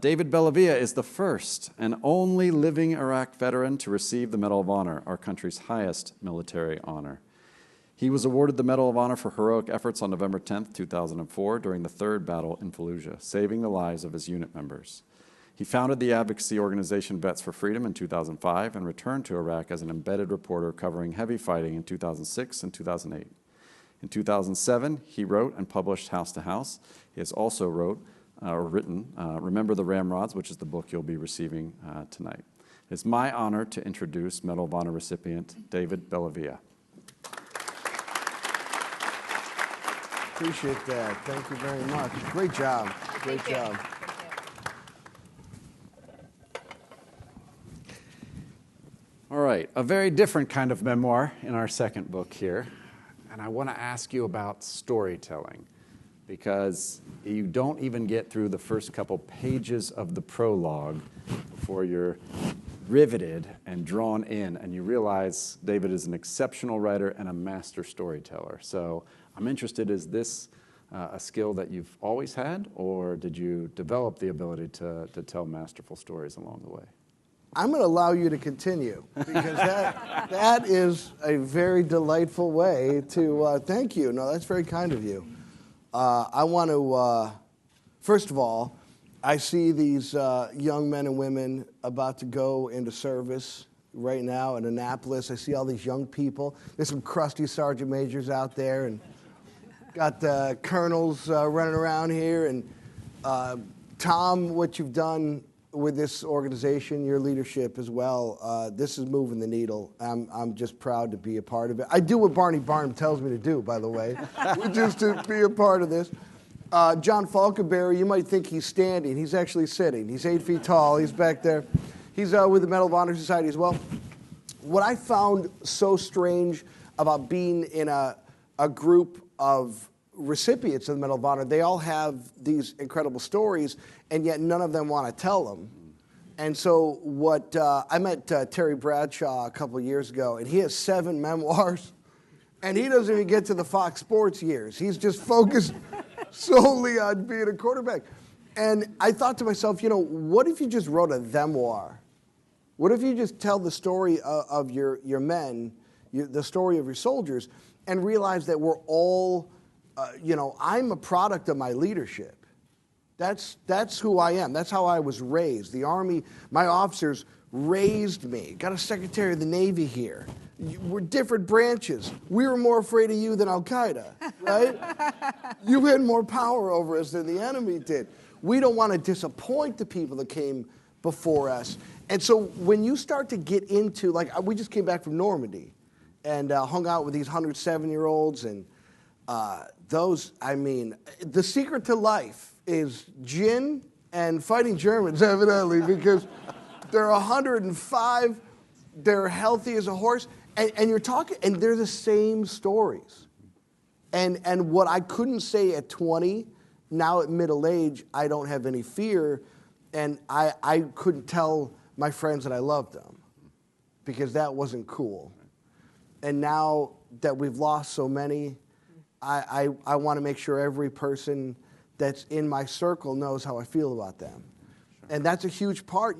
David Bellavia is the first and only living Iraq veteran to receive the Medal of Honor, our country's highest military honor. He was awarded the Medal of Honor for heroic efforts on November 10, 2004, during the third battle in Fallujah, saving the lives of his unit members. He founded the advocacy organization Vets for Freedom in 2005 and returned to Iraq as an embedded reporter covering heavy fighting in 2006 and 2008. In 2007, he wrote and published House to House. He has also written Remember the Ramrods, which is the book you'll be receiving tonight. It's my honor to introduce Medal of Honor recipient David Bellavia. Appreciate that. Thank you very much. Great job. Great job. All right, a very different kind of memoir in our second book here. And I want to ask you about storytelling, because you don't even get through the first couple pages of the prologue before you're riveted and drawn in, and you realize David is an exceptional writer and a master storyteller. So I'm interested, is this a skill that you've always had, or did you develop the ability to tell masterful stories along the way? I'm going to allow you to continue, because that is a very delightful way to thank you. No, that's very kind of you. I want to, first of all, I see these young men and women about to go into service right now in Annapolis. I see all these young people. There's some crusty sergeant majors out there, and got the colonels running around here. And Tom, what you've done with this organization, your leadership as well, this is moving the needle. I'm just proud to be a part of it. I do what Barney Barnum tells me to do, by the way, which is to be a part of this. John Falkenberry, you might think he's standing. He's actually sitting. He's 8 feet tall. He's back there. He's with the Medal of Honor Society as well. What I found so strange about being in a group of recipients of the Medal of Honor, they all have these incredible stories, and yet none of them want to tell them. And so I met Terry Bradshaw a couple of years ago, and he has 7 memoirs, and he doesn't even get to the Fox Sports years. He's just focused solely on being a quarterback. And I thought to myself, what if you just wrote a memoir? What if you just tell the story of your men, the story of your soldiers, and realize that we're all I'm a product of my leadership. That's who I am. That's how I was raised. The Army, my officers raised me. Got a Secretary of the Navy here. We're different branches. We were more afraid of you than Al-Qaeda, right? You had more power over us than the enemy did. We don't want to disappoint the people that came before us. And so when you start to get into, we just came back from Normandy and hung out with these 107-year-olds, and the secret to life is gin and fighting Germans, evidently, because they're 105, they're healthy as a horse, and you're talking, and they're the same stories. And what I couldn't say at 20, now at middle age, I don't have any fear, and I couldn't tell my friends that I loved them, because that wasn't cool. And now that we've lost so many, I want to make sure every person that's in my circle knows how I feel about them. Sure. And that's a huge part.